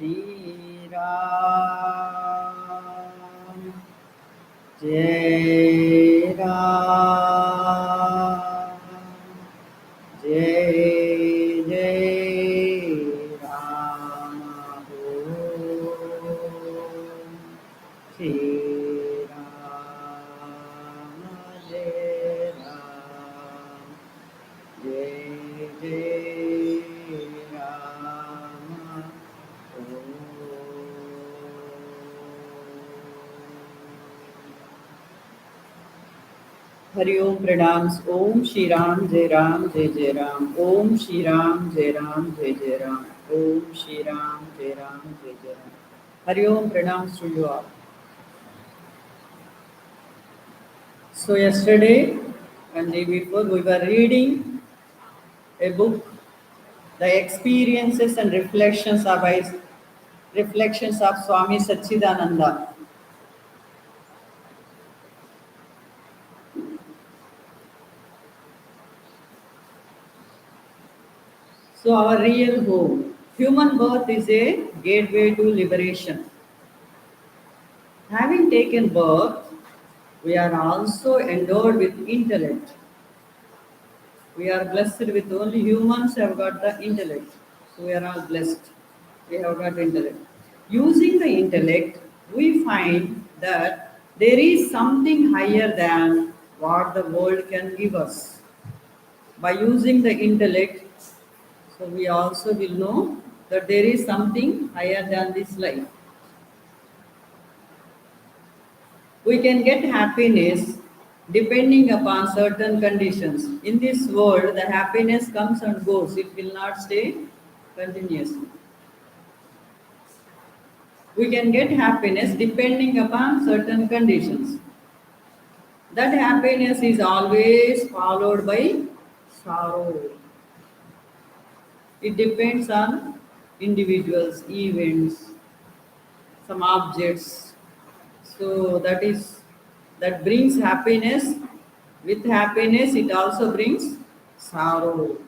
Shri Ram, Jai Ram, Jai Jai Ram, Om Shri Ram, Jai Ram, Jai Jai Ram, Om. Hari Om Pranams. Om Shri Ram Jai Ram Jai Jai Ram. Om Shri Ram Jai Ram Jai Jai Ram. Om Shri Ram Jai Ram Jai Jai Ram. Hari Om Pranams to you all. So yesterday and day before we were reading a book, The Experiences and Reflections of Swami Satchidananda. So our real home. Human birth is a gateway to liberation. Having taken birth, we are also endowed with intellect. We are blessed with only humans have got the intellect. So we are all blessed. We have got intellect. Using the intellect, we find that there is something higher than what the world can give us. By using the intellect, so we also will know that there is something higher than this life. We can get happiness depending upon certain conditions. In this world, the happiness comes and goes, it will not stay continuously. We can get happiness depending upon certain conditions. That happiness is always followed by sorrow. It depends on individuals, events, some objects. So that brings happiness. With happiness, it also brings sorrow.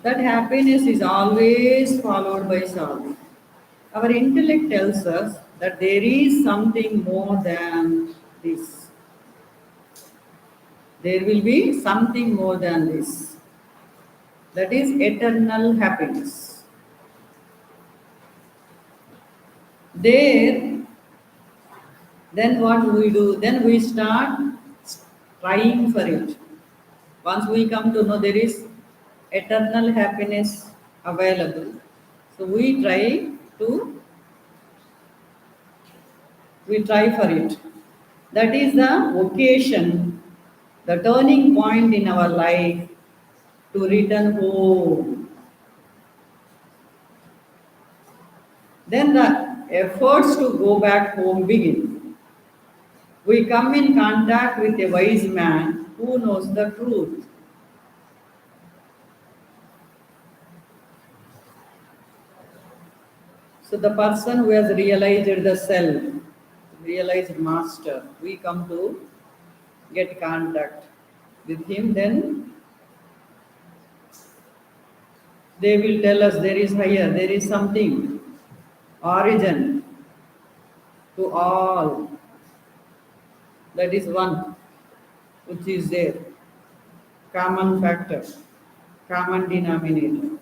That happiness is always followed by sorrow. Our intellect tells us that there is something more than this. There will be something more than this. That is eternal happiness. There, then what do we do? Then we start trying for it. Once we come to know there is eternal happiness available, so we try for it. That is the occasion, the turning point in our life to return home. Then the efforts to go back home begin. We come in contact with a wise man who knows the truth. So the person who has realized the self, realized master, we come to get contact with him, then they will tell us there is higher, there is something, origin to all. That is one which is there, common factor, common denominator.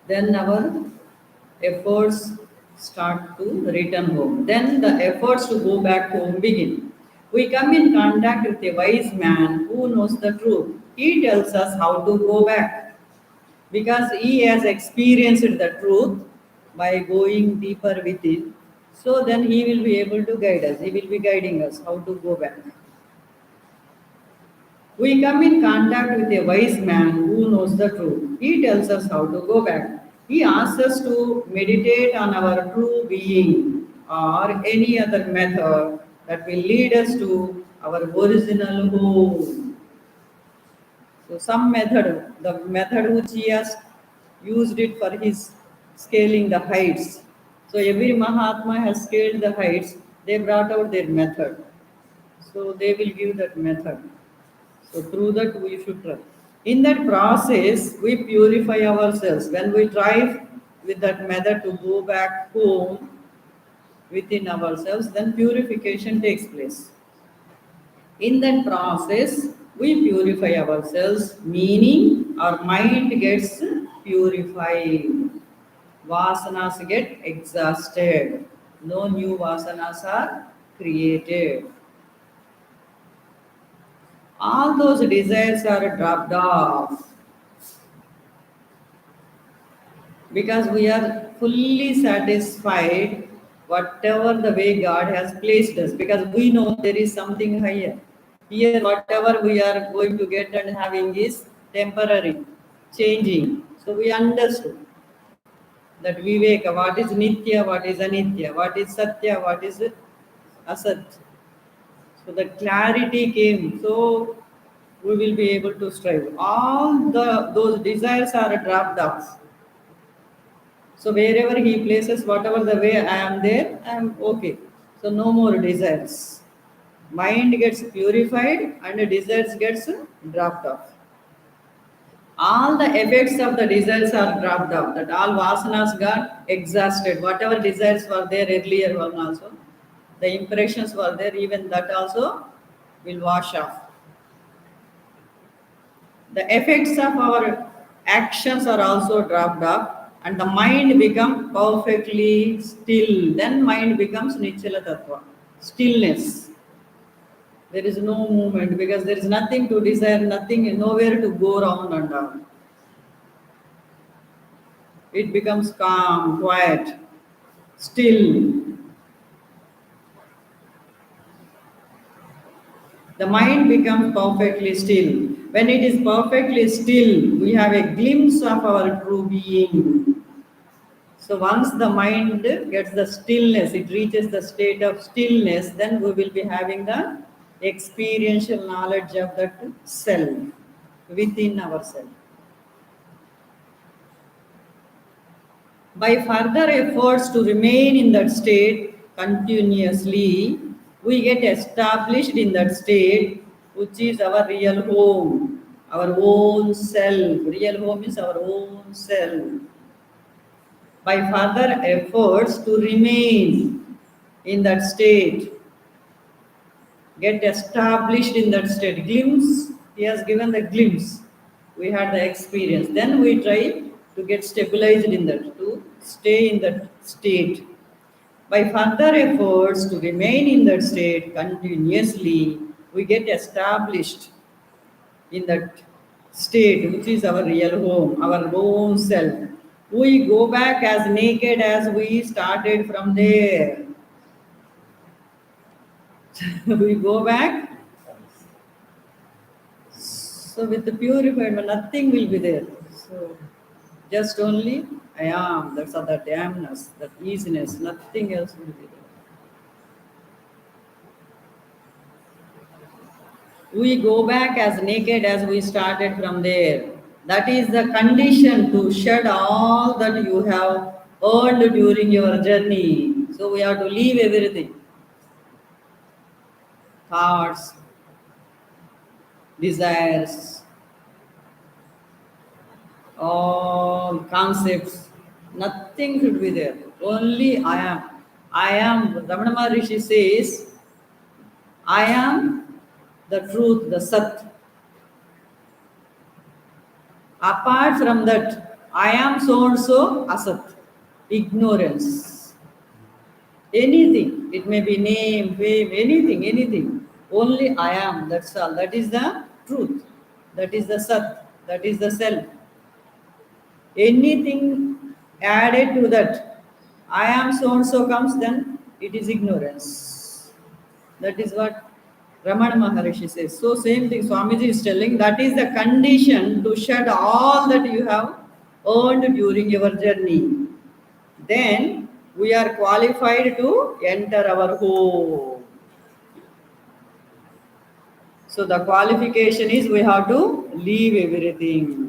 Then our efforts start to return home. Then the efforts to go back home begin. We come in contact with a wise man who knows the truth. He tells us how to go back because he has experienced the truth by going deeper within. So then he will be able to guide us. He will be guiding us how to go back. We come in contact with a wise man who knows the truth. He tells us how to go back. He asks us to meditate on our true being or any other method that will lead us to our original home. So some method, the method which he has used it for his scaling the heights. So every Mahatma has scaled the heights. They brought out their method. So they will give that method. So through that we should try. In that process, we purify ourselves. When we try with that method to go back home within ourselves, then purification takes place. In that process, we purify ourselves, meaning our mind gets purified. Vasanas get exhausted. No new vasanas are created. All those desires are dropped off because we are fully satisfied whatever the way God has placed us, because we know there is something higher. Here, whatever we are going to get and having is temporary, changing. So we understood that Viveka, what is Nitya, what is Anitya, what is Satya, what is Asat. So the clarity came. So we will be able to strive. All those desires are dropped off. So wherever he places, whatever the way I am there, I am okay. So no more desires. Mind gets purified and desires gets dropped off. All the effects of the desires are dropped off. That all vasanas got exhausted. Whatever desires were there earlier one also, the impressions were there, even that also will wash off. The effects of our actions are also dropped off, and the mind becomes perfectly still. Then mind becomes Nichala Tattva, stillness. There is no movement because there is nothing to desire, nothing, nowhere to go round and down. It becomes calm, quiet, still. The mind becomes perfectly still. When it is perfectly still, we have a glimpse of our true being. So once the mind gets the stillness, it reaches the state of stillness, then we will be having the experiential knowledge of that self within ourselves. By further efforts to remain in that state continuously, we get established in that state, which is our real home, our own self. Real home is our own self. By further efforts to remain in that state, get established in that state. Glimpse, he has given the glimpse. We had the experience. Then we try to get stabilized in that, to stay in that state. By further efforts to remain in that state continuously, we get established in that state, which is our real home, our own self. We go back as naked as we started from there. We go back. So with the purified, nothing will be there. So just only I am. That's all, that amness, that easiness. Nothing else will be there. We go back as naked as we started from there. That is the condition to shed all that you have earned during your journey. So we have to leave everything. Thoughts, desires, all concepts, nothing should be there. Only I am. I am. Ramana Maharishi says, I am the truth, the Sat. Apart from that, I am so and so Asat. Ignorance. Anything. It may be name, fame, anything, anything. Only I am. That's all. That is the truth. That is the Sat. That is the self. Anything added to that, I am so and so comes, then it is ignorance. That is what Ramana Maharishi says. So same thing Swamiji is telling, that is the condition to shed all that you have earned during your journey. Then we are qualified to enter our home. So the qualification is we have to leave everything.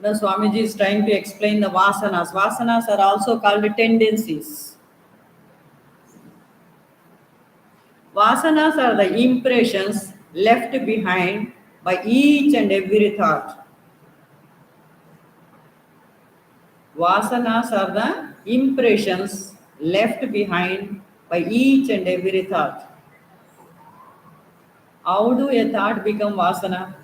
Now Swamiji is trying to explain the vasanas. Vasanas are also called tendencies. Vasanas are the impressions left behind by each and every thought. Vasanas are the impressions left behind by each and every thought. How do a thought become vasana?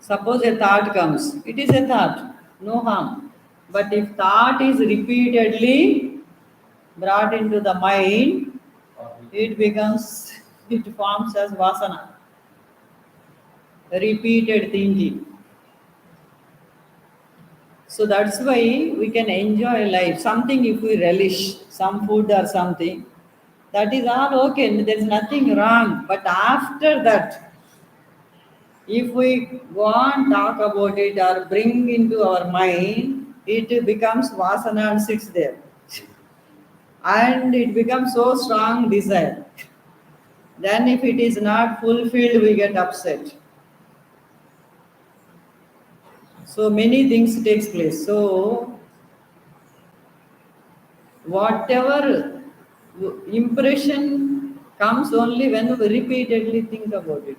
Suppose a thought comes, it is a thought, no harm. But if thought is repeatedly brought into the mind, it forms as vasana, repeated thinking. So that's why we can enjoy life. Something if we relish, some food or something, that is all okay, there is nothing wrong. But after that, if we go on talk about it or bring into our mind, it becomes vasana and sits there. And it becomes so strong desire. Then if it is not fulfilled, we get upset. So many things takes place. So whatever impression comes only when we repeatedly think about it.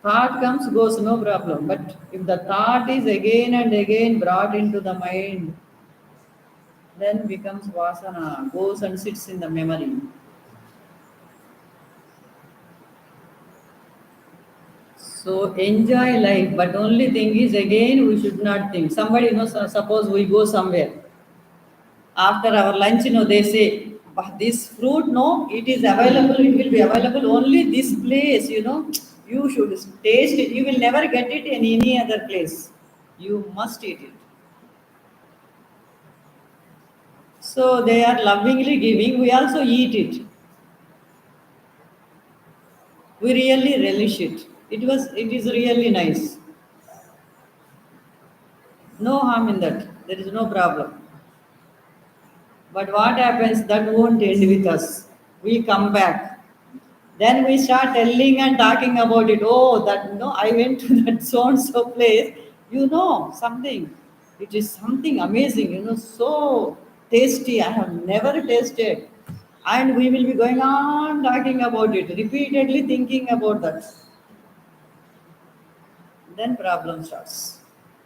Thought comes, goes, no problem. But if the thought is again and again brought into the mind, then becomes vasana, goes and sits in the memory. So enjoy life, but only thing is again we should not think. Somebody, suppose we go somewhere. After our lunch, they say, "But this fruit, no, it is available, it will be available only this place, you should taste it. You will never get it in any other place. You must eat it." So they are lovingly giving, we also eat it. We really relish it. It is really nice. No harm in that. There is no problem. But what happens, that won't end with us. We come back. Then we start telling and talking about it. Oh, that I went to that so and so place. Something. It is something amazing, so tasty. I have never tasted. And we will be going on talking about it, repeatedly thinking about that. Then problem starts.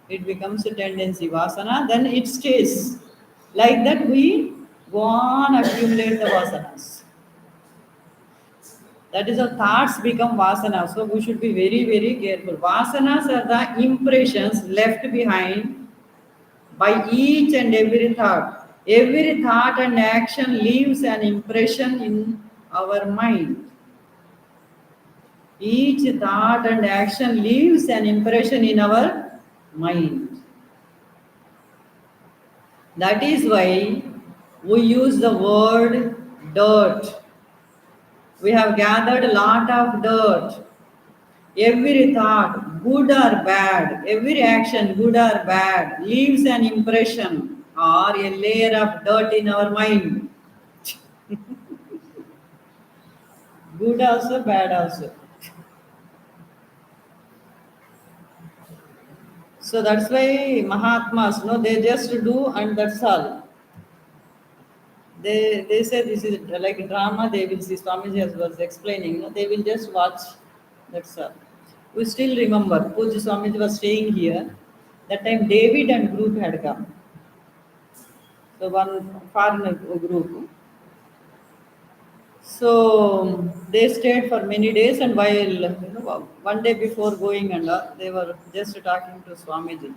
It becomes a tendency, vasana, then it stays. Like that we go on accumulate the vasanas. That is how thoughts become vasana. So we should be very, very careful. Vasanas are the impressions left behind by each and every thought. Every thought and action leaves an impression in our mind. Each thought and action leaves an impression in our mind. That is why we use the word dirt. We have gathered a lot of dirt. Every thought, good or bad, every action, good or bad, leaves an impression or a layer of dirt in our mind. Good also, bad also. So that's why Mahatmas, they just do and that's all. They say this is like a drama. They will see, Swamiji as was explaining. They will just watch. That's all. We still remember Puja Swamiji was staying here. That time David and group had come. So one foreigner group. So they stayed for many days, and while one day before going and all, they were just talking to Swamiji.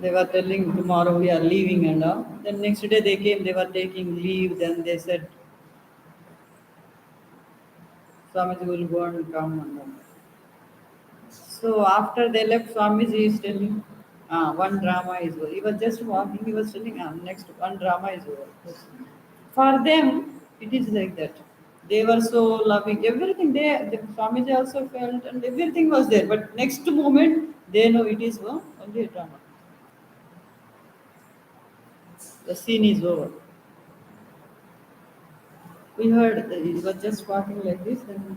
They were telling tomorrow we are leaving and all. Then next day they came, they were taking leave. Then they said Swamiji will go and come and all. So after they left, Swamiji is telling, one drama is over. He was just walking, he was telling, next one drama is over. For them, it is like that. They were so loving. Everything the Swamiji also felt and everything was there. But next moment, they know it is only a drama. The scene is over. We heard that he was just walking like this. Then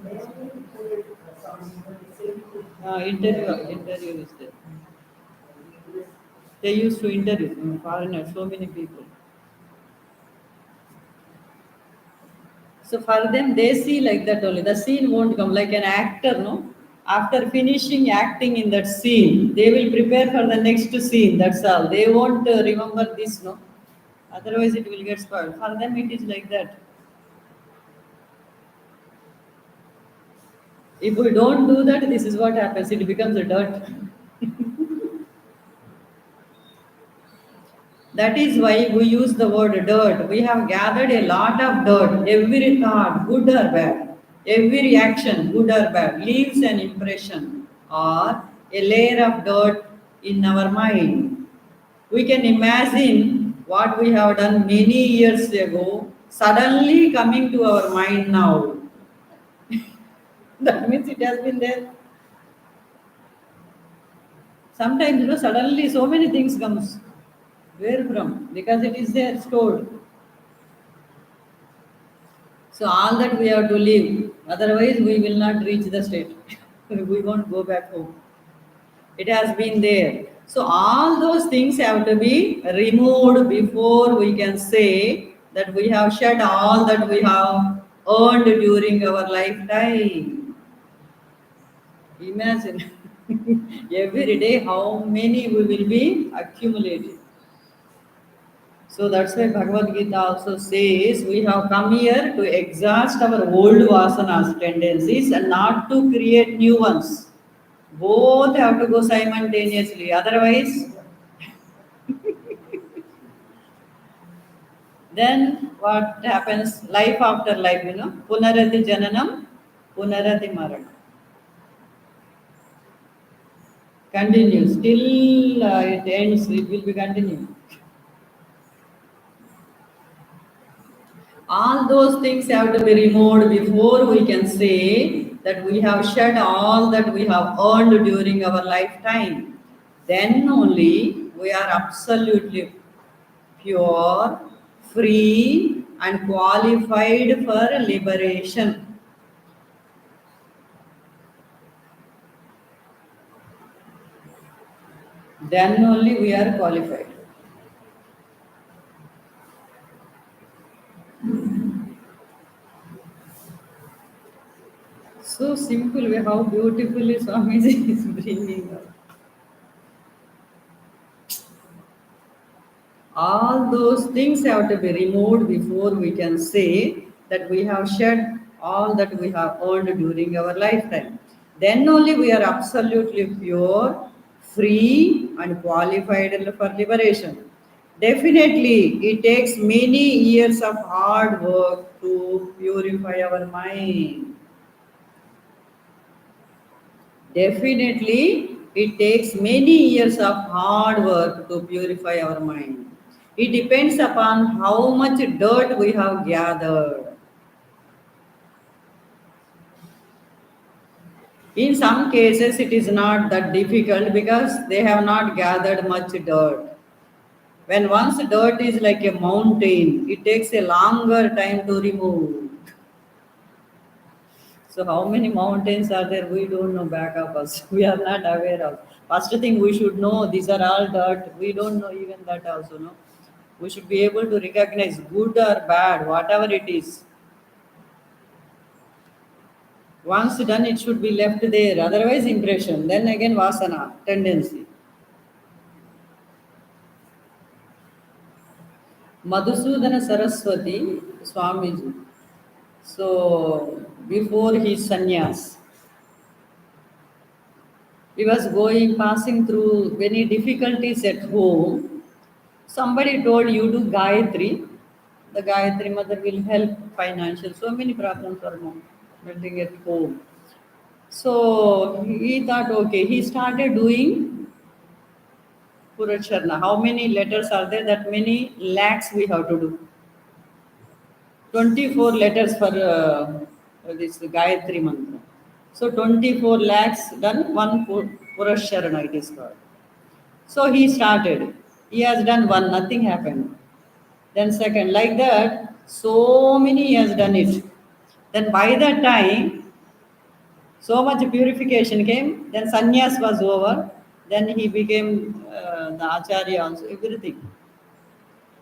interview is there. They used to interview foreigners, so many people. So for them, they see like that only. The scene won't come like an actor, no? After finishing acting in that scene, they will prepare for the next scene. That's all. They won't remember this, no? Otherwise, it will get spoiled. For them, it is like that. If we don't do that, this is what happens. It becomes a dirt. That is why we use the word dirt. We have gathered a lot of dirt. Every thought, good or bad, every reaction, good or bad, leaves an impression or a layer of dirt in our mind. We can imagine what we have done many years ago suddenly coming to our mind now. That means it has been there. Sometimes, suddenly so many things comes. Where from? Because it is there stored. So all that we have to leave. Otherwise, we will not reach the state. We won't go back home. It has been there. So all those things have to be removed before we can say that we have shed all that we have earned during our lifetime. Imagine every day how many we will be accumulating. So that's why Bhagavad Gita also says we have come here to exhaust our old vasanas tendencies and not to create new ones. Both have to go simultaneously. Otherwise, then what happens? Life after life, Punarati Jananam, Punarati Maranam. Continues till it ends, it will be continuing. All those things have to be removed before we can say that we have shed all that we have earned during our lifetime. Then only we are absolutely pure, free, and qualified for liberation. Then only we are qualified. So simple, how beautifully Swamiji is bringing up. All those things have to be removed before we can say that we have shed all that we have earned during our lifetime. Then only we are absolutely pure, free, and qualified for liberation. Definitely, it takes many years of hard work to purify our mind. Definitely, it takes many years of hard work to purify our mind. It depends upon how much dirt we have gathered. In some cases, it is not that difficult because they have not gathered much dirt. When once dirt is like a mountain, it takes a longer time to remove. So how many mountains are there? We don't know back of us. We are not aware of. First thing we should know, these are all dirt. We don't know even that also, no? We should be able to recognize good or bad, whatever it is. Once done, it should be left there. Otherwise, impression. Then again, vasana, tendency. Madhusudana Saraswati, Swamiji. So, before his sannyas, he was passing through many difficulties at home. Somebody told you do Gayatri. The Gayatri mother will help financial. So many problems are building at home. So he thought, okay, he started doing Puracharna. How many letters are there? That many lakhs we have to do. 24 letters for this Gayatri mantra. So 24 lakhs done, one Purasharana it is called. So he started. He has done one, nothing happened. Then second, like that, so many he has done it. Then by that time, so much purification came. Then sannyas was over. Then he became the acharya also, everything.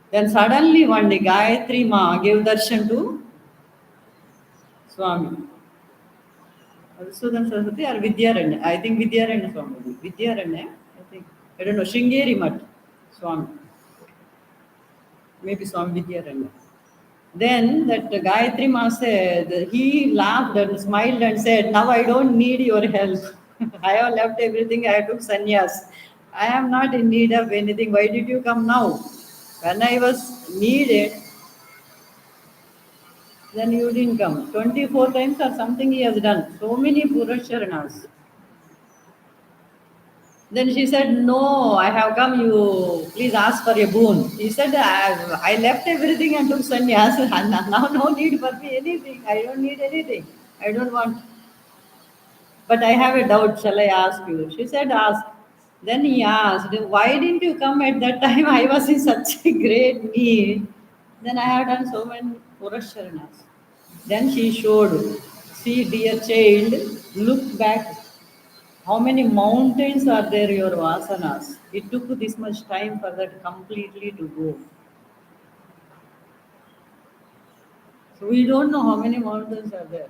Then suddenly one day Gayatri Ma gave darshan to Swami. Madhusudan Saraswati or Vidyaranya. I think Vidyaranya Swami. Vidyaranya, I think. I don't know. Shringeri Mat Swami. Maybe Swami Vidyaranya. Then that Gayatri Ma said, he laughed and smiled and said, now I don't need your help. I have left everything, I took sannyas. I am not in need of anything. Why did you come now? When I was needed, then you didn't come. 24 times or something he has done. So many Purasharanas. Then she said, no, I have come, you please ask for a boon. He said, I left everything and took sannyas. Now no need for me anything. I don't need anything. I don't want. But I have a doubt. Shall I ask you? She said, ask. Then he asked, why didn't you come at that time? I was in such a great need. Then I have done so many Purasharanas. Then she showed, see, dear child, look back. How many mountains are there, your vasanas? It took this much time for that completely to go. So we don't know how many mountains are there.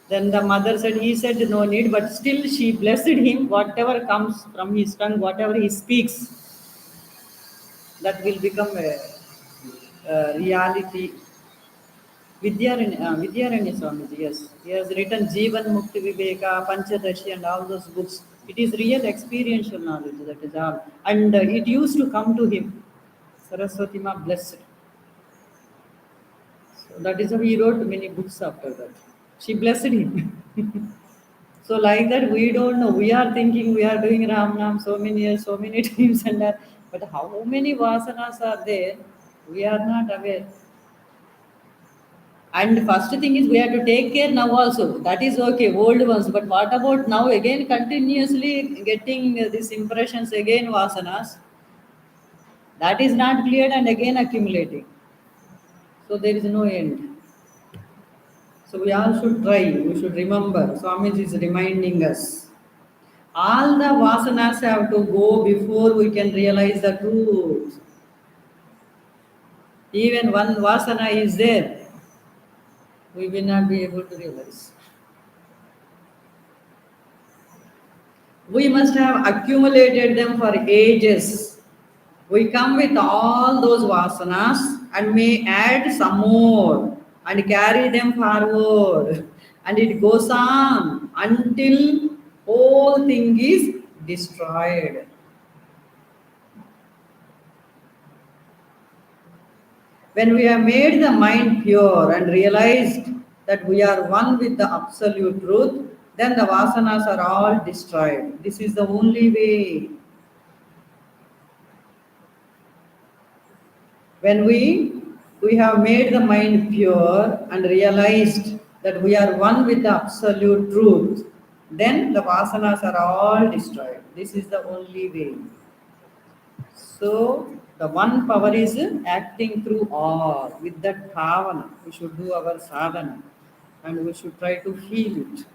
Then the mother said, he said no need, but still she blessed him. Whatever comes from his tongue, whatever he speaks, that will become a reality. Vidyaranya Swamiji, yes. He has written Jivan Mukti Viveka, Panchadashi and all those books. It is real experiential knowledge, that is all. And it used to come to him. Saraswati Ma blessed. So that is how he wrote many books after that. She blessed him. So like that, we don't know. We are thinking we are doing Ram Nam so many years, so many times, and that. But how many vasanas are there? We are not aware. And first thing is we have to take care now also. That is okay, old ones. But what about now again continuously getting these impressions again vasanas? That is not cleared and again accumulating. So there is no end. So we all should try. We should remember. Swamiji is reminding us. All the vasanas have to go before we can realize the truth. Even one vasana is there, we will not be able to realize. We must have accumulated them for ages. We come with all those vasanas and may add some more and carry them forward. And it goes on until whole thing is destroyed. When we have made the mind pure and realized that we are one with the absolute truth, then the vasanas are all destroyed. This is the only way. When we have made the mind pure and realized that we are one with the absolute truth, then the vasanas are all destroyed. This is the only way. So the one power is acting through all. With that bhavana, we should do our sadhana and we should try to feel it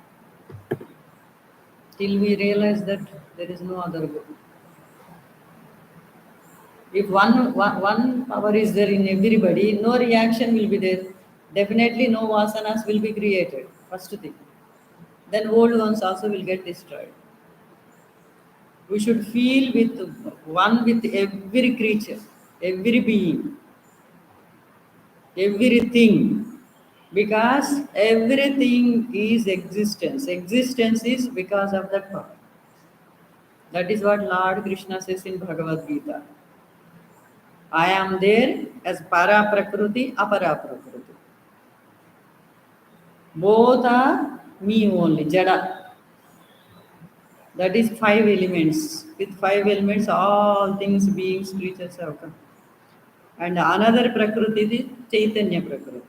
till we realize that there is no other way. If one power is there in everybody, no reaction will be there. Definitely no vasanas will be created. First thing. Then old ones also will get destroyed. We should feel with one with every creature, every being, everything. Because everything is existence. Existence is because of that power. That is what Lord Krishna says in Bhagavad Gita. I am there as para prakriti, apara prakriti. Both are me only, jada. That is five elements. With five elements, all things, beings, creatures have come. And another prakriti is Chaitanya prakriti.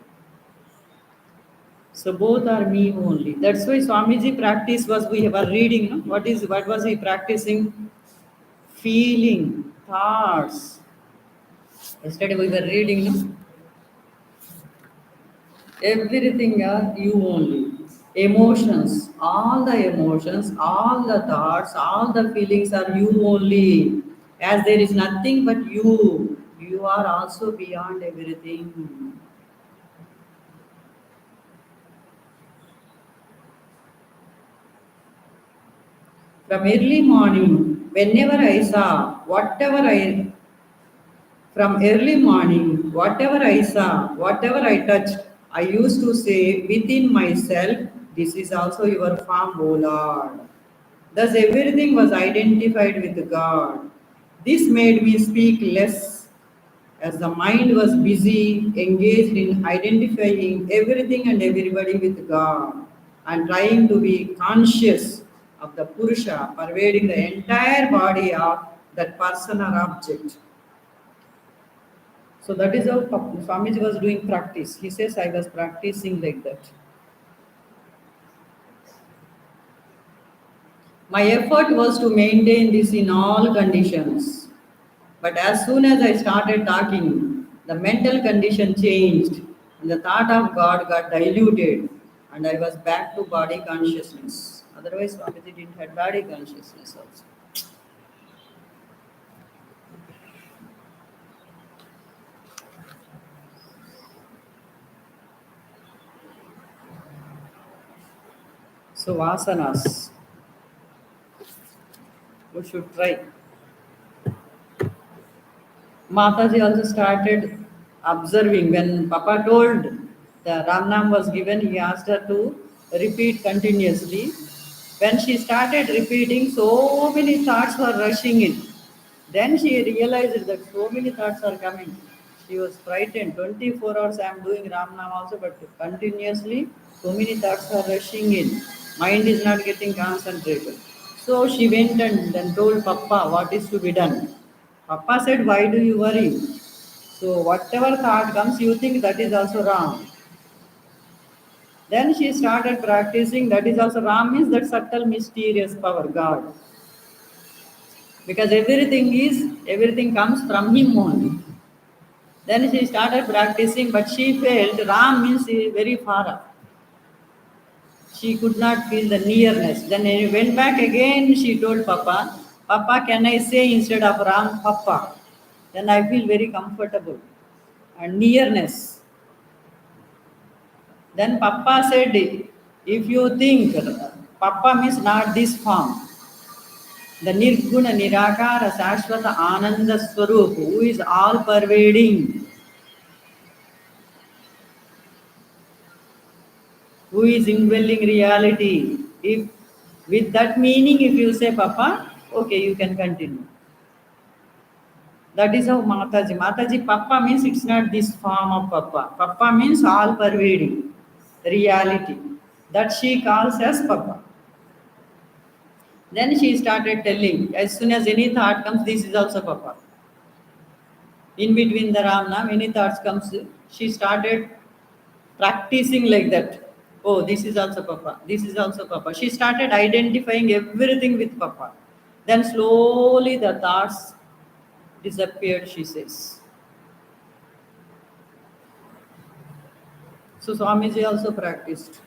So both are me only. That's why Swamiji practice was we were reading. No? What was he practicing? Feeling, thoughts. Yesterday we were reading. No? Everything are you only. Emotions, all the thoughts, all the feelings are you only. As there is nothing but you. You are also beyond everything. From early morning, whenever I saw, from early morning, whatever I saw, whatever I touched, I used to say within myself, this is also your form, O Lord. Thus everything was identified with God. This made me speak less as the mind was busy, engaged in identifying everything and everybody with God and trying to be conscious of the Purusha pervading the entire body of that person or object. So that is how Swamiji was doing practice. He says, I was practicing like that. My effort was to maintain this in all conditions. But as soon as I started talking, the mental condition changed and the thought of God got diluted and I was back to body consciousness. Otherwise, Swamiji didn't have body consciousness also. So, vasanas, we should try. Mataji also started observing when Papa told the Ramnam was given, he asked her to repeat continuously. When she started repeating, so many thoughts were rushing in. Then she realized that so many thoughts are coming. She was frightened. 24 hours I am doing Ramnam also, but continuously so many thoughts are rushing in. Mind is not getting concentrated. So she went and then told Papa what is to be done. Papa said, why do you worry? So whatever thought comes, you think that is also wrong. Then she started practicing, that is also wrong means that subtle mysterious power, God. Because everything comes from him only. Then she started practicing, but she felt Ram means very far off. She could not feel the nearness. Then when went back again, she told Papa, Papa, can I say instead of Ram, Papa? Then I feel very comfortable and nearness. Then Papa said, if you think Papa means not this form, the Nirguna Nirakara Sashvata Ananda Swarup, who is all pervading, who is indwelling reality. If with that meaning, if you say Papa, okay, you can continue. That is how Mataji. Mataji, Papa means it's not this form of Papa. Papa means all pervading reality. That she calls as Papa. Then she started telling, as soon as any thought comes, this is also Papa. In between the Ramnam, any thoughts comes, she started practicing like that. Oh, this is also Papa. This is also Papa. She started identifying everything with Papa. Then slowly the thoughts disappeared, she says. So Swamiji also practiced.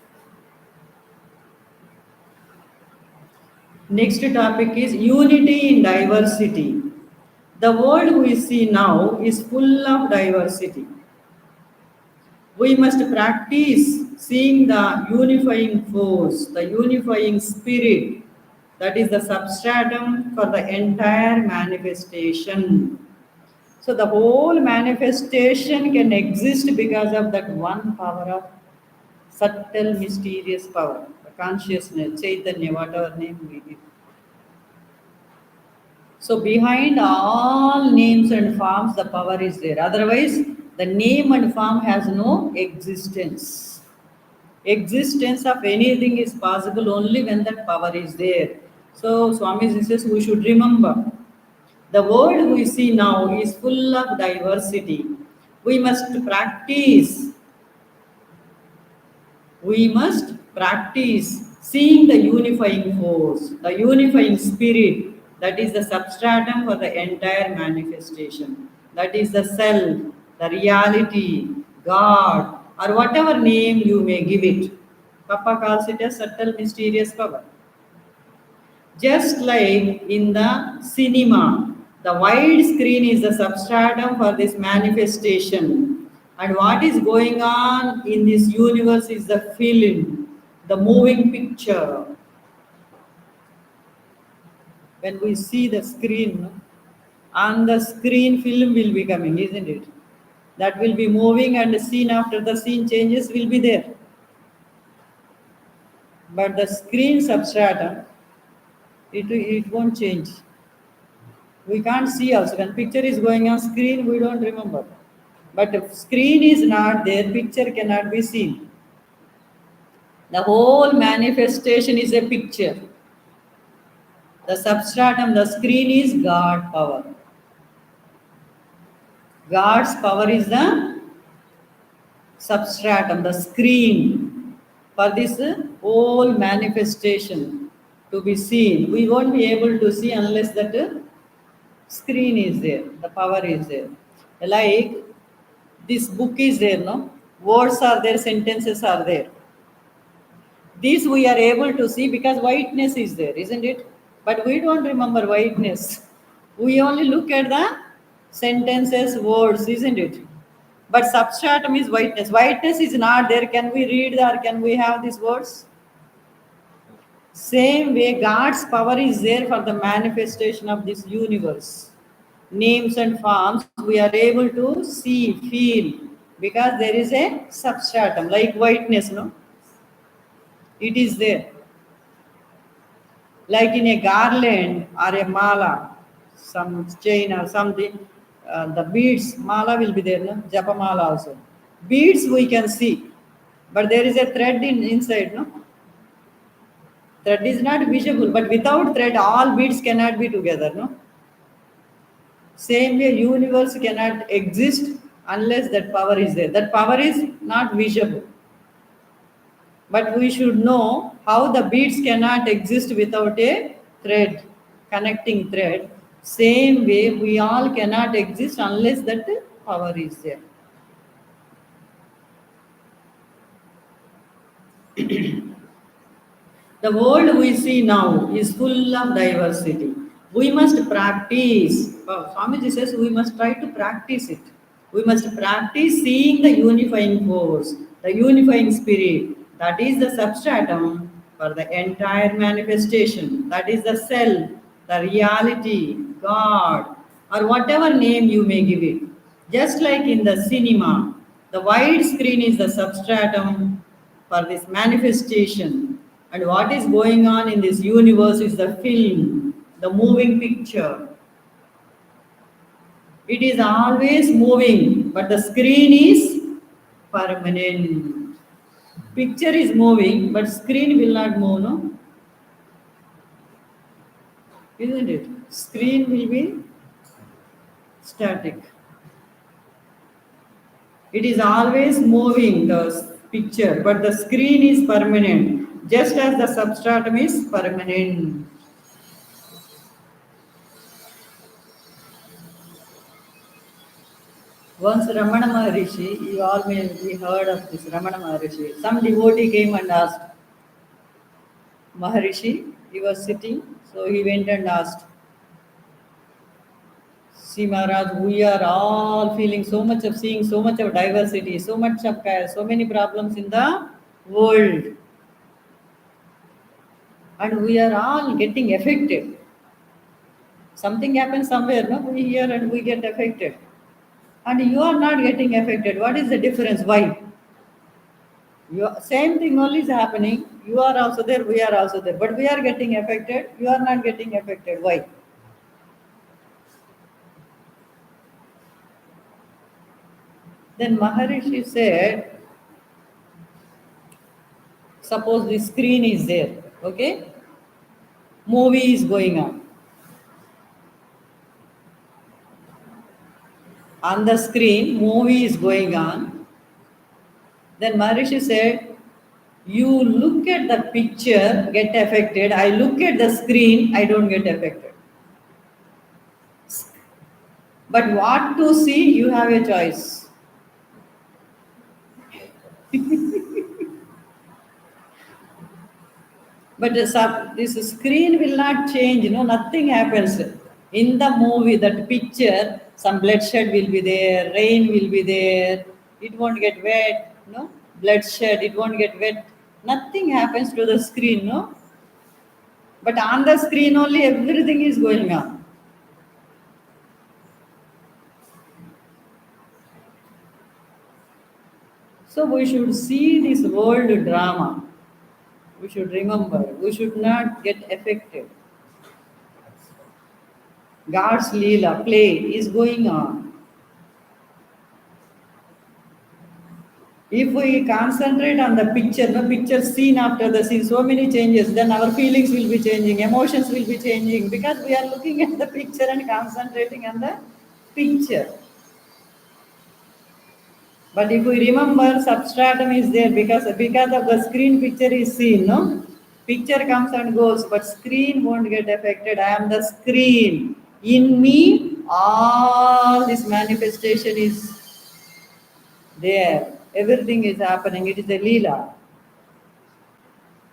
Next topic is unity in diversity. The world we see now is full of diversity. We must practice seeing the unifying force, the unifying spirit that is the substratum for the entire manifestation. So the whole manifestation can exist because of that one power of subtle, mysterious power, the consciousness, Chaitanya, whatever name we give. So behind all names and forms, the power is there. Otherwise, the name and form has no existence. Existence of anything is possible only when that power is there. So Swami says we should remember the world we see now is full of diversity. We must practice. We must practice seeing the unifying force, the unifying spirit that is the substratum for the entire manifestation. That is the self, the reality, God, or whatever name you may give it. Papa calls it a subtle, mysterious power. Just like in the cinema, the wide screen is the substratum for this manifestation. And what is going on in this universe is the film, the moving picture. when we see the screen, no? On the screen film will be coming, isn't it? That will be moving, and the scene after the scene changes will be there. But the screen substratum, it won't change. We can't see also. When picture is going on screen, we don't remember. But if screen is not there, picture cannot be seen. The whole manifestation is a picture. The substratum, the screen is God power. God's power is the substratum, the screen for this whole manifestation to be seen. We won't be able to see unless that screen is there, the power is there. Like this book is there, no? Words are there, sentences are there. These we are able to see because whiteness is there, isn't it? But we don't remember whiteness. We only look at the sentences, words, isn't it? But substratum is whiteness. Whiteness is not there. Can we read or can we have these words? Same way, God's power is there for the manifestation of this universe. Names and forms we are able to see, feel, because there is a substratum, like whiteness, no? It is there. Like in a garland or a mala, some chain or something, the beads, mala will be there, no? Japa mala also. Beads we can see, but there is a thread inside, no? Thread is not visible, but without thread, all beads cannot be together, no? Same way, universe cannot exist unless that power is there. That power is not visible. But we should know how the beads cannot exist without a thread, connecting thread. Same way, we all cannot exist unless that power is there. The world we see now is full of diversity. We must practice. Swamiji says we must try to practice it. We must practice seeing the unifying force, the unifying spirit. That is the substratum for the entire manifestation. That is the self, the reality, God, or whatever name you may give it. Just like in the cinema, the wide screen is the substratum for this manifestation. And what is going on in this universe is the film, the moving picture. It is always moving, but the screen is permanent. Picture is moving, but screen will not move, no? Isn't it? Screen will be static. It is always moving, the picture, but the screen is permanent, just as the substratum is permanent. Once Ramana Maharishi, you all may be heard of this Ramana Maharishi. Some devotee came and asked, Maharishi, he was sitting, so he went and asked, see Maharaj, we are all feeling so much of seeing so much of diversity, so much of so many problems in the world. And we are all getting affected. Something happens somewhere, no? We hear and we get affected. And you are not getting affected. What is the difference? Why? Same thing only is happening. You are also there, we are also there. But we are getting affected. You are not getting affected. Why? Then Maharishi said, suppose the screen is there, okay? Movie is going on. On the screen, movie is going on. Then Maharishi said, you look at the picture, get affected. I look at the screen, I don't get affected. But what to see, you have a choice. But this screen will not change, nothing happens. In the movie, that picture, some bloodshed will be there, rain will be there, it won't get wet, bloodshed, it won't get wet. Nothing happens to the screen, no? But on the screen only everything is going on. So we should see this world drama. We should remember. We should not get affected. God's Leela play is going on. If we concentrate on the picture, the picture scene after the scene, so many changes, then our feelings will be changing, emotions will be changing because we are looking at the picture and concentrating on the picture. But if we remember, substratum is there because of the screen picture is seen, no? Picture comes and goes, but screen won't get affected. I am the screen. In me, all this manifestation is there. Everything is happening. It is a Leela.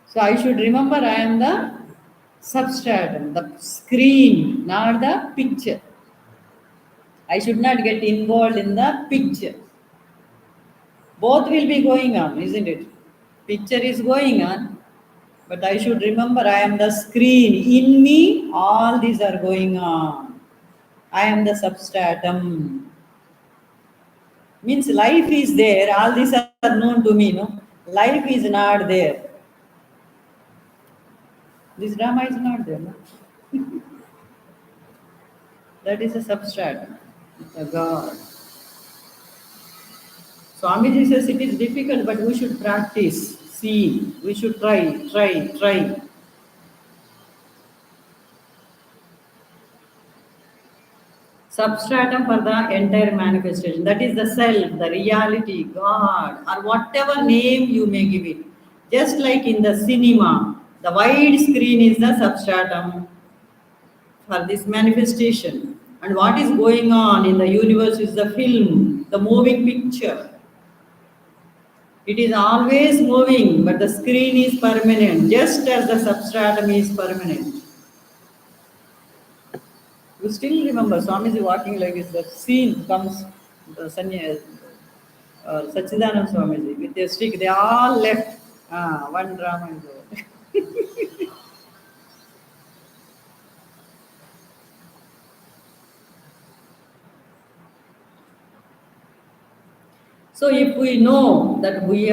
So I should remember I am the substratum, the screen, not the picture. I should not get involved in the picture. Both will be going on, isn't it? Picture is going on, but I should remember I am the screen. In me, all these are going on. I am the substratum. Means life is there, all these are known to me, no? Life is not there. This drama is not there, no? That is a substratum, a God. Swamiji says it is difficult, but we should practice, see, we should try. Substratum for the entire manifestation. That is the self, the reality, God, or whatever name you may give it. Just like in the cinema, the wide screen is the substratum for this manifestation. And what is going on in the universe is the film, the moving picture. It is always moving, but the screen is permanent, just as the substratum is permanent. You still remember Swamiji walking like this, the scene comes, the Satchidananda Swamiji with a stick, they all left. One drama is over. So if we know that we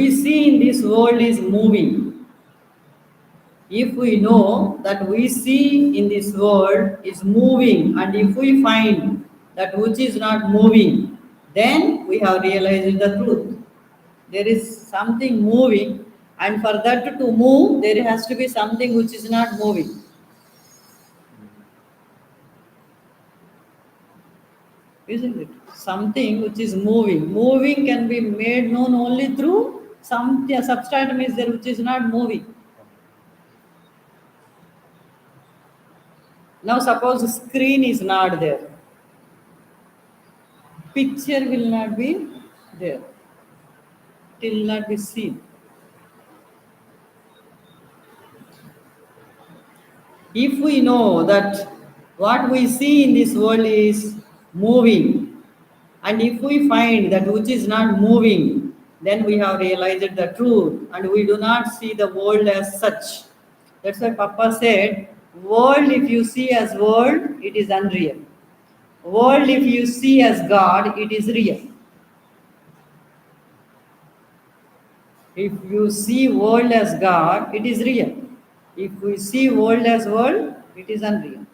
see in this world is moving, if we know that we see in this world is moving, and if we find that which is not moving, then we have realized the truth. There is something moving, and for that to move, there has to be something which is not moving. Isn't it? Something which is moving. Moving can be made known only through some substratum is there which is not moving. Now suppose the screen is not there. Picture will not be there. It will not be seen. If we know that what we see in this world is moving, and if we find that which is not moving, then we have realized the truth, and we do not see the world as such. That's why Papa said, world if you see as world, it is unreal. World if you see as God, it is real. If you see world as God, it is real. If we see world as world, it is unreal.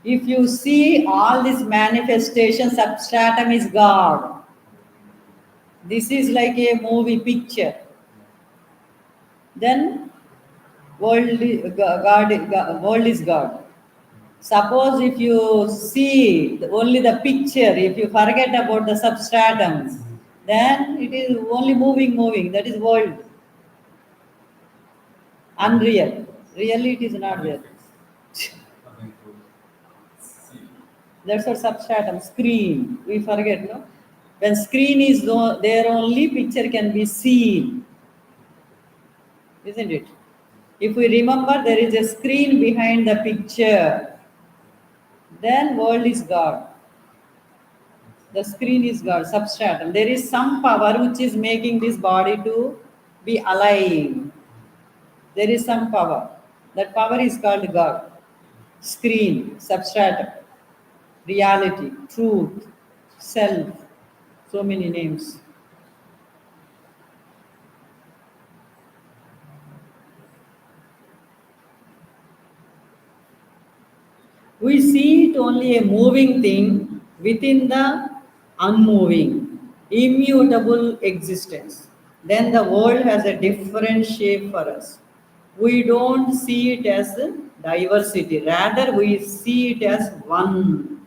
If you see all this manifestation, substratum is God. This is like a movie picture. Then world is God. Suppose if you see only the picture, if you forget about the substratums, then it is only moving. That is world. Unreal. Really, it is not there. That's what substratum, screen. We forget, no? When screen is there, only picture can be seen. Isn't it? If we remember there is a screen behind the picture, then world is God. The screen is God, substratum. There is some power which is making this body to be alive. There is some power. That power is called God. Screen, substratum, reality, truth, self. So many names. We see it only a moving thing within the unmoving, immutable existence. Then the world has a different shape for us. We don't see it as diversity, rather, we see it as one.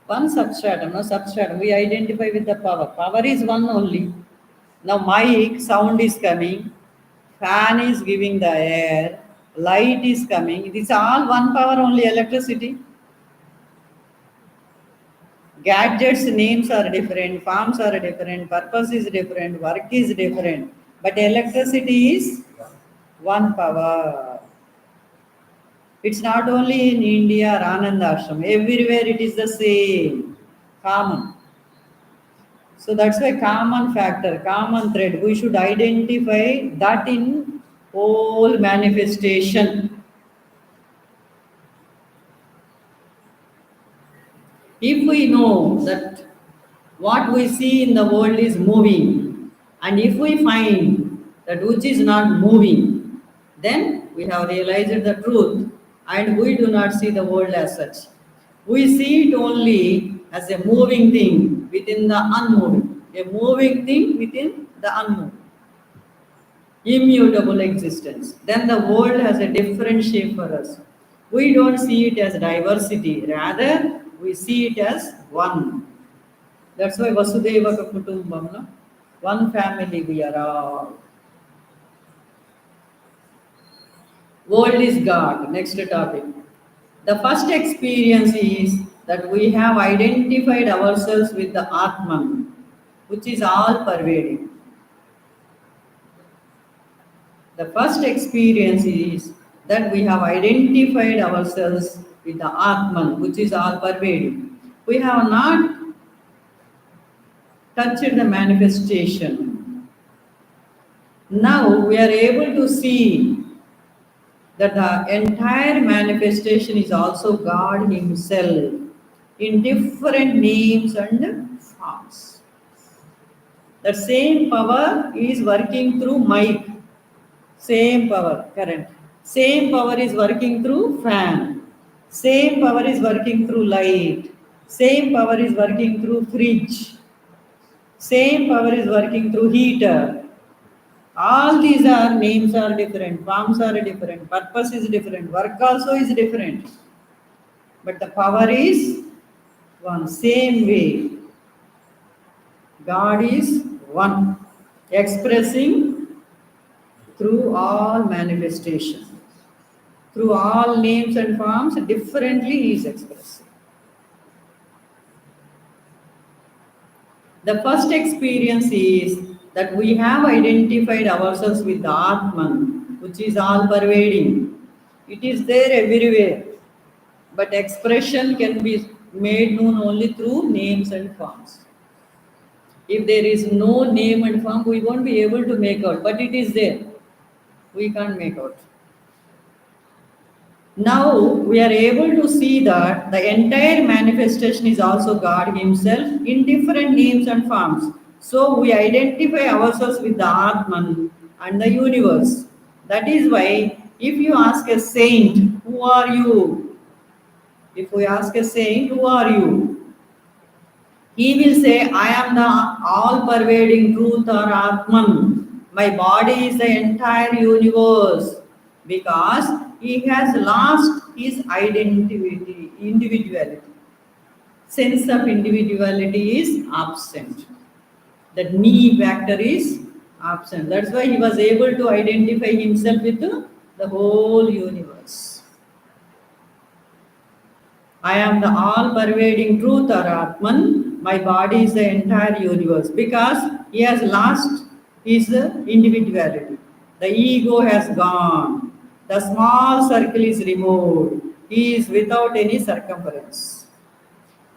One substratum, no substratum. We identify with the power. Power is one only. Now, mic, sound is coming, fan is giving the air, light is coming. It is all one power only, electricity. Gadgets names are different, forms are different, purpose is different, work is different. But electricity is one power. It's not only in India or Anandashram, everywhere it is the same, common. So that's why common factor, common thread. We should identify that in whole manifestation. If we know that what we see in the world is moving, and if we find that which is not moving, then we have realized the truth and we do not see the world as such. We see it only as a moving thing within the unmoving, a moving thing within the unmoving, immutable existence. Then the world has a different shape for us. We don't see it as diversity, rather, we see it as one. That's why Vasudeva Kutumbam, no? One family we are all. World is God. Next topic. The first experience is that we have identified ourselves with the Atman, which is all pervading. The first experience is that we have identified ourselves with the Atman, which is all pervading. We have not touched the manifestation. Now we are able to see that the entire manifestation is also God Himself in different names and forms. The same power is working through mic, same power, current. Same power is working through fan, same power is working through light, same power is working through fridge, same power is working through heater. All these are names are different, forms are different, purpose is different, work also is different. But the power is one, same way. God is one, expressing through all manifestation. Through all names and forms, differently He is expressing. The first experience is that we have identified ourselves with the Atman, which is all pervading. It is there everywhere, but expression can be made known only through names and forms. If there is no name and form, we won't be able to make out, but it is there. We can't make out. Now we are able to see that the entire manifestation is also God Himself in different names and forms. So we identify ourselves with the Atman and the universe. That is why if you ask a saint, who are you? If we ask a saint, who are you? He will say, I am the all-pervading truth or Atman. My body is the entire universe. Because he has lost his identity, individuality. Sense of individuality is absent. That me factor is absent. That's why he was able to identify himself with the whole universe. I am the all-pervading truth or Atman. My body is the entire universe. Because he has lost his individuality. The ego has gone. The small circle is removed. He is without any circumference.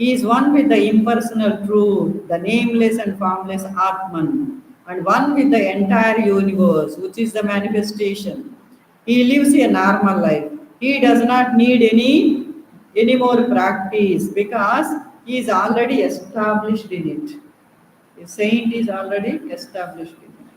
He is one with the impersonal truth, the nameless and formless Atman, and one with the entire universe, which is the manifestation. He lives a normal life. He does not need any more practice because he is already established in it. A saint is already established in it.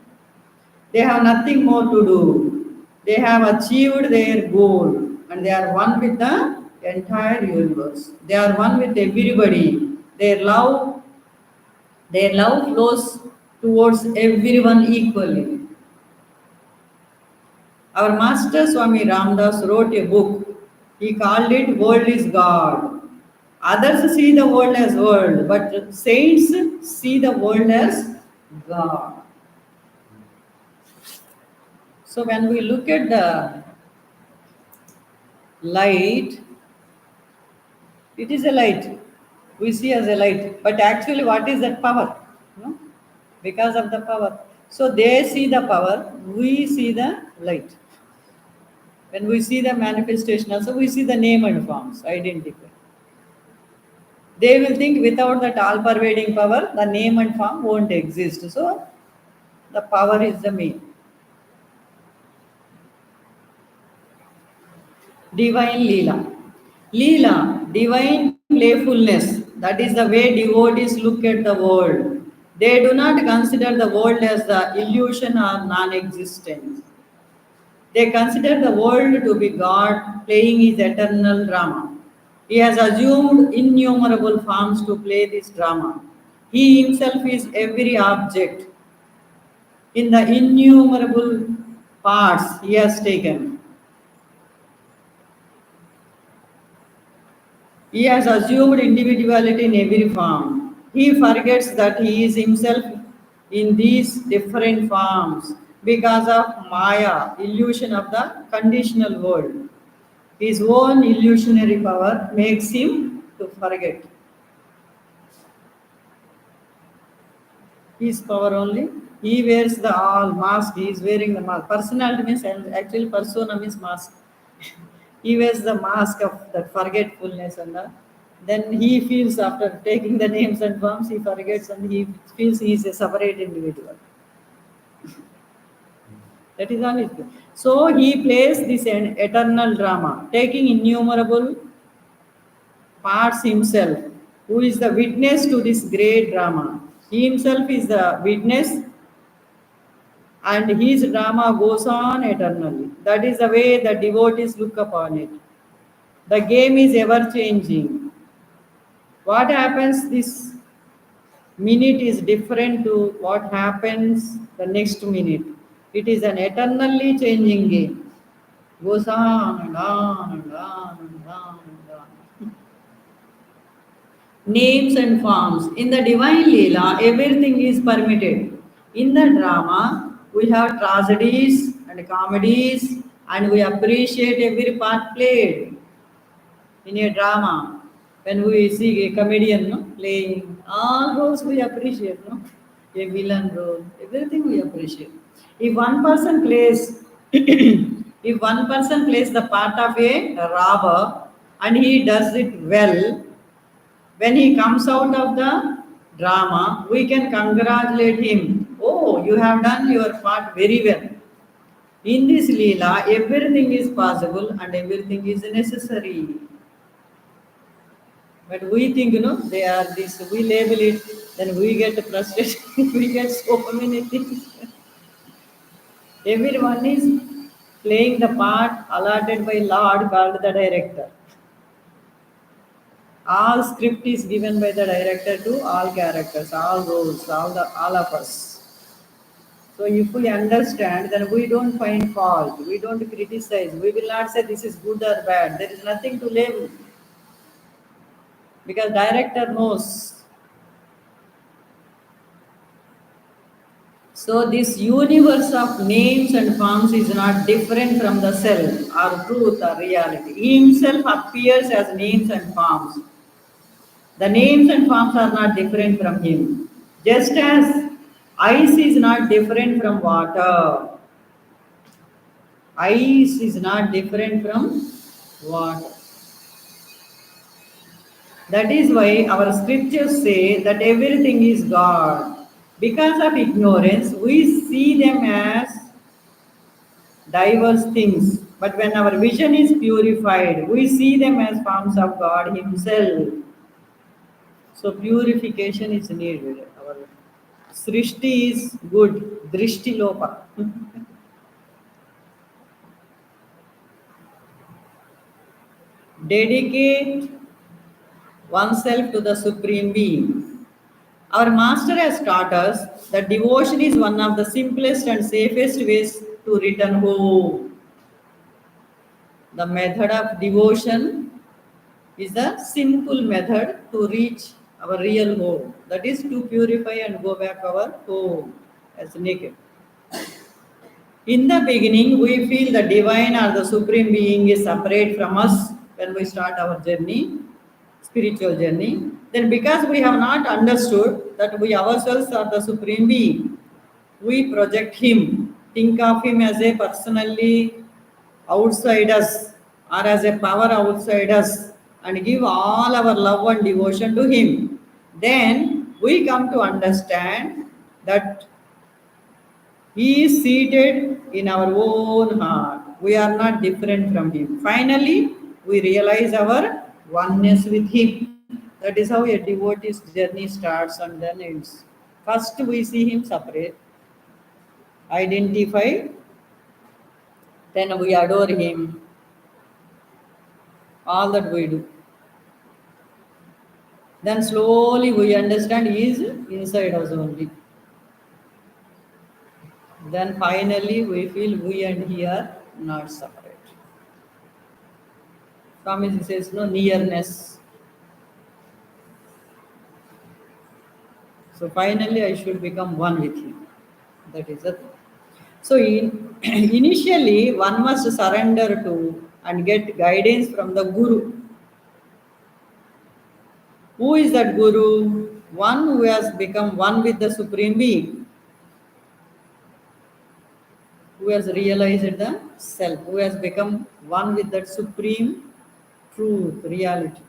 They have nothing more to do. They have achieved their goal and they are one with the entire universe. They are one with everybody. Their love flows towards everyone equally. Our master Swami Ramdas wrote a book. He called it World is God. Others see the world as world, but saints see the world as God. So when we look at the light, it is a light. We see as a light. But actually, what is that power? No? Because of the power. So they see the power, we see the light. When we see the manifestation, also we see the name and forms, identical. They will think without that all pervading power, the name and form won't exist. So the power is the main. Divine Leela. Leela, divine playfulness. That is the way devotees look at the world. They do not consider the world as the illusion or non existence. They consider the world to be God playing his eternal drama. He has assumed innumerable forms to play this drama. He himself is every object in the innumerable parts he has taken. He has assumed individuality in every form. He forgets that he is himself in these different forms because of Maya, illusion of the conditional world. His own illusionary power makes him to forget. His power only. He wears the all mask. He is wearing the mask. Personality means actually persona means mask. He wears the mask of that forgetfulness and then he feels after taking the names and forms he forgets and he feels he is a separate individual. That is all it is. So he plays this eternal drama, taking innumerable parts himself, who is the witness to this great drama. He himself is the witness and his drama goes on eternally. That is the way the devotees look upon it. The game is ever changing. What happens this minute is different to what happens the next minute. It is an eternally changing game. Goes on and on and on and on and on. Names and forms. In the divine Leela, everything is permitted. In the drama, we have tragedies and comedies, and we appreciate every part played in a drama. When we see a comedian playing, all roles we appreciate, a villain role, everything we appreciate. If one person plays, if one person plays the part of a robber and he does it well, when he comes out of the drama, we can congratulate him. Oh, you have done your part very well. In this Leela, everything is possible and everything is necessary. But we think, they are this, we label it, then we get frustrated, we get so many things. Everyone is playing the part allotted by Lord called the director. All script is given by the director to all characters, all roles, all of us. So if we understand, then we don't find fault, we don't criticize, we will not say this is good or bad. There is nothing to label because director knows. So this universe of names and forms is not different from the self or truth or reality. He himself appears as names and forms. The names and forms are not different from him. Just as ice is not different from water. Ice is not different from water. That is why our scriptures say that everything is God. Because of ignorance, we see them as diverse things. But when our vision is purified, we see them as forms of God Himself. So purification is needed. Our Srishti is good, Drishti Lopa. Dedicate oneself to the Supreme Being. Our Master has taught us that devotion is one of the simplest and safest ways to return home. The method of devotion is a simple method to reach our real home. That is to purify and go back our home as naked. In the beginning, we feel the divine or the supreme being is separate from us when we start our journey, spiritual journey. Then, because we have not understood that we ourselves are the supreme being, we project him, think of him as a personally outside us or as a power outside us and give all our love and devotion to him. Then we come to understand that he is seated in our own heart. We are not different from Him. Finally, we realize our oneness with Him. That is how a devotee's journey starts and then ends. First, we see Him separate, identify, then we adore Him, all that we do. Then slowly we understand He is inside us only. Then finally we feel we and He are not separate. Swamiji says no nearness. So finally, I should become one with Him. That is it. So initially, one must surrender to and get guidance from the Guru. Who is that Guru? One who has become one with the Supreme Being, who has realized the self, who has become one with that Supreme truth, reality.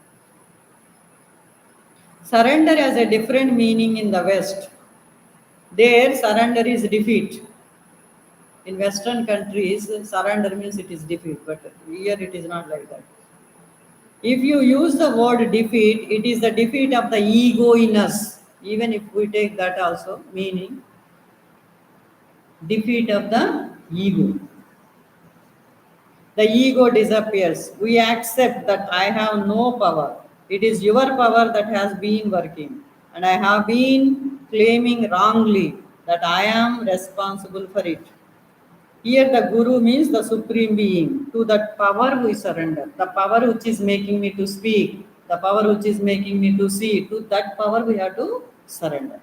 Surrender has a different meaning in the West. There, surrender is defeat. In Western countries, surrender means it is defeat, but here it is not like that. If you use the word defeat, it is the defeat of the ego in us. Even if we take that also, meaning defeat of the ego. The ego disappears. We accept that I have no power. It is your power that has been working. And I have been claiming wrongly that I am responsible for it. Here the Guru means the Supreme Being. To that power we surrender. The power which is making me to speak, the power which is making me to see, to that power we have to surrender.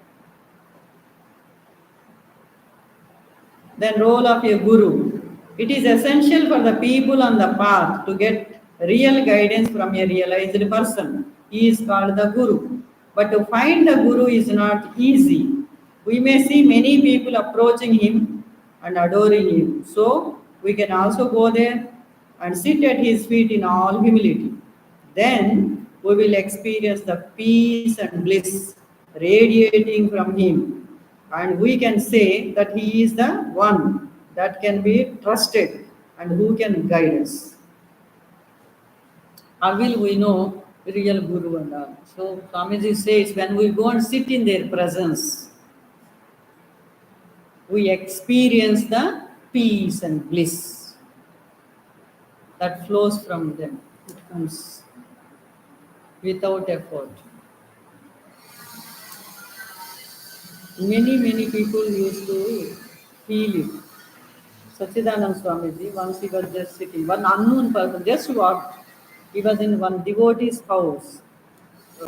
Then role of a Guru. It is essential for the people on the path to get real guidance from a realized person. He is called the Guru. But to find the Guru is not easy. We may see many people approaching him and adoring him. So we can also go there and sit at his feet in all humility. Then we will experience the peace and bliss radiating from him. And we can say that he is the one that can be trusted and who can guide us. How will we know real Guru and all? So Swamiji says when we go and sit in their presence, we experience the peace and bliss that flows from them. It comes without effort. Many people used to feel it. Satchidananda Swamiji, once he was just sitting, one unknown person just walked. He was in one devotee's house.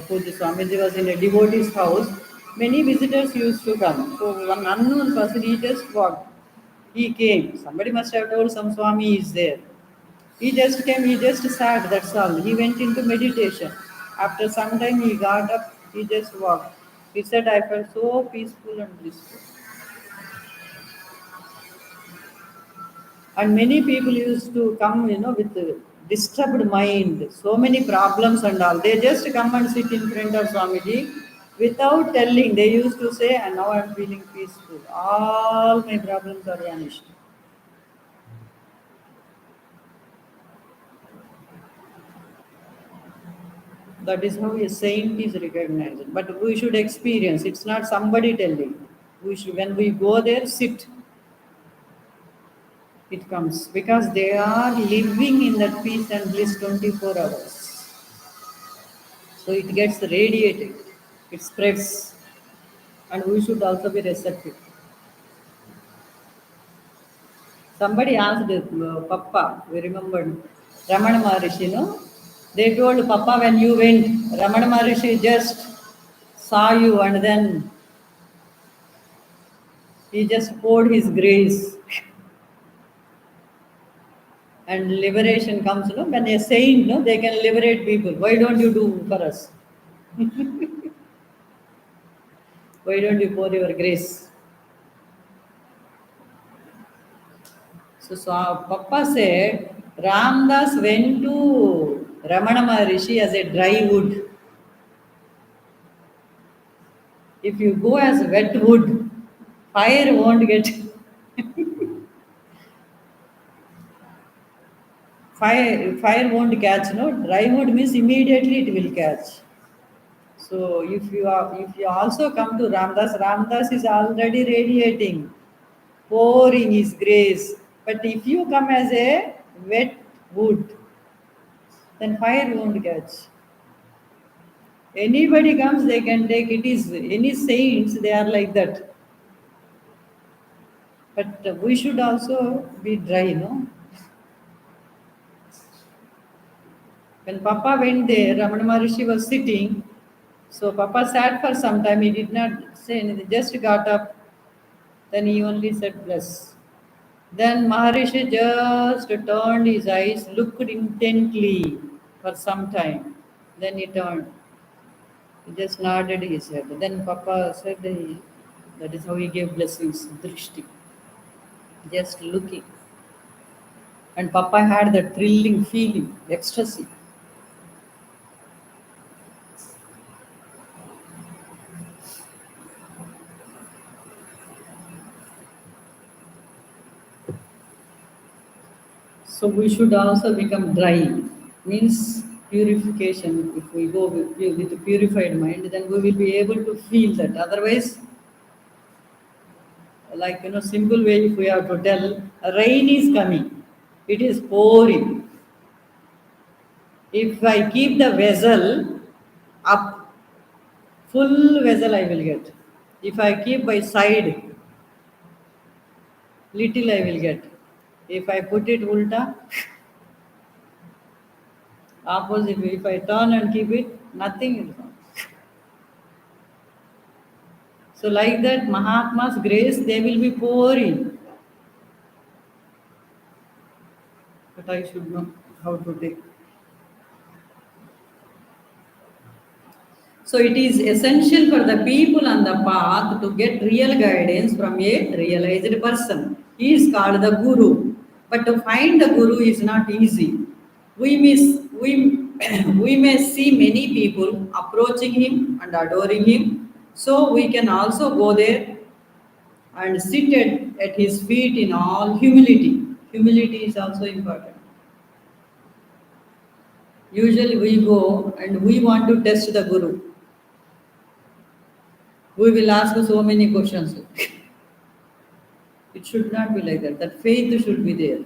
Puja Swamiji was in a devotee's house. Many visitors used to come. So one unknown person, he just walked. He came. Somebody must have told some Swami is there. He just came, he just sat, that's all. He went into meditation. After some time he got up, he just walked. He said, I felt so peaceful and blissful. And many people used to come, with disturbed mind, so many problems and all. They just come and sit in front of Swamiji without telling. They used to say, and now I'm feeling peaceful. All my problems are vanished. That is how a saint is recognized. But we should experience. It's not somebody telling. We should, when we go there, sit. It comes because they are living in that peace and bliss 24 hours. So it gets radiated, it spreads, and we should also be receptive. Somebody asked Papa, we remembered Ramana Maharishi, no? They told Papa, when you went, Ramana Maharishi just saw you and then he just poured his grace and liberation comes, no? When a saint, no, they can liberate people. Why don't you do for us? Why don't you pour your grace? So Papa said, Ramdas went to Ramana Maharishi as a dry wood. If you go as wet wood, fire won't get fire won't catch. No, dry wood means immediately it will catch. So if you also come to Ramdas, Ramdas is already radiating, pouring his grace. But if you come as a wet wood, then fire won't catch. Anybody comes, they can take. It is any saints, they are like that. But we should also be dry, no? When Papa went there, Ramana Maharishi was sitting. So Papa sat for some time. He did not say anything, just got up. Then he only said, bless. Then Maharishi just turned his eyes, looked intently for some time. Then he turned. He just nodded his head. Then Papa said, that is how he gave blessings, drishti. Just looking. And Papa had that thrilling feeling, ecstasy. So we should also become dry, means purification. If we go with a purified mind, then we will be able to feel that. Otherwise, like simple way if we have to tell, rain is coming, it is pouring. If I keep the vessel up, full vessel I will get. If I keep by side, little I will get. If I put it ulta, opposite way, if I turn and keep it, nothing will come. So like that, Mahatma's grace, they will be pouring. But I should know how to take. So it is essential for the people on the path to get real guidance from a realized person. He is called the Guru. But to find the Guru is not easy. We may see many people approaching him and adoring him. So we can also go there and sit at his feet in all humility. Humility is also important. Usually we go and we want to test the Guru. We will ask so many questions. It should not be like that. That faith should be there.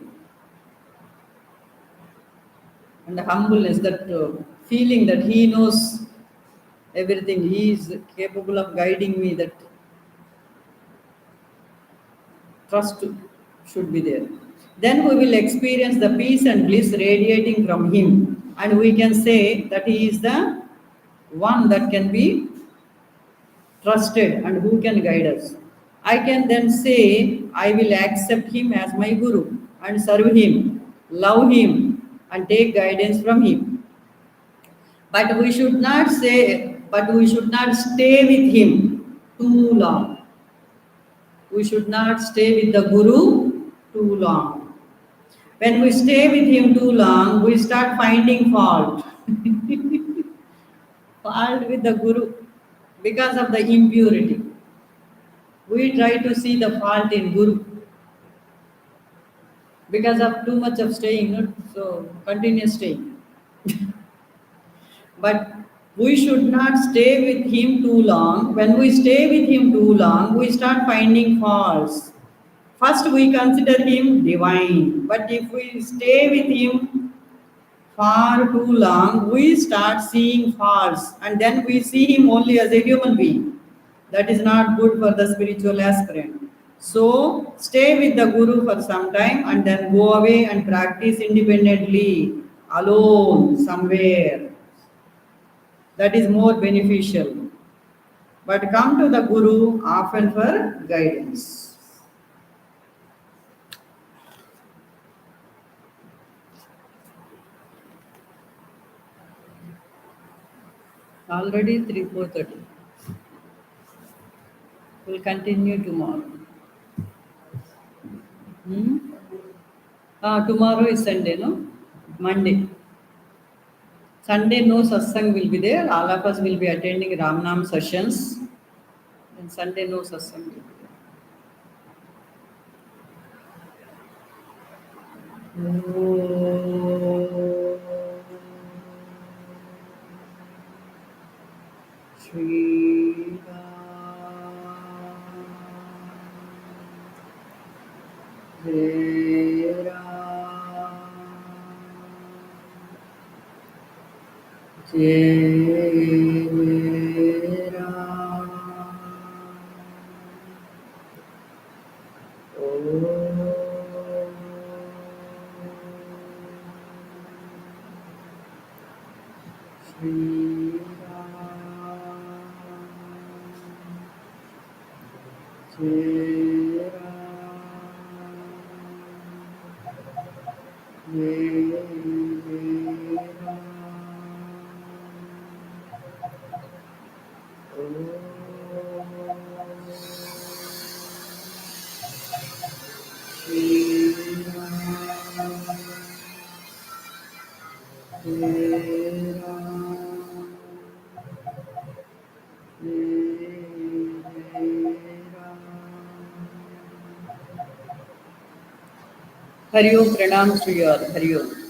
And the humbleness, that feeling that he knows everything, he is capable of guiding me, that trust should be there. Then we will experience the peace and bliss radiating from him. And we can say that he is the one that can be trusted and who can guide us. I can then say, I will accept him as my Guru and serve him, love him, and take guidance from him. But we should not stay with him too long. We should not stay with the Guru too long. When we stay with him too long, we start finding fault. Fault with the Guru because of the impurity. We try to see the fault in Guru because of too much of staying, not so continuous staying. But we should not stay with him too long. When we stay with him too long, we start finding faults. First, we consider him divine, but if we stay with him far too long, we start seeing faults, and then we see him only as a human being. That is not good for the spiritual aspirant. So, stay with the Guru for some time and then go away and practice independently, alone, somewhere. That is more beneficial. But come to the Guru often for guidance. Already 4:30. We'll continue tomorrow. Hmm? Tomorrow is Sunday, no? Monday. Sunday, no satsang will be there. All of us will be attending Ramnam sessions. And Sunday, no satsang will be there. Shri Ram, Jai Ram, Jai Ram. Shri Ram, Jai Ram, Jai Ram. Hari Om, Pranam to you all. Hari Om.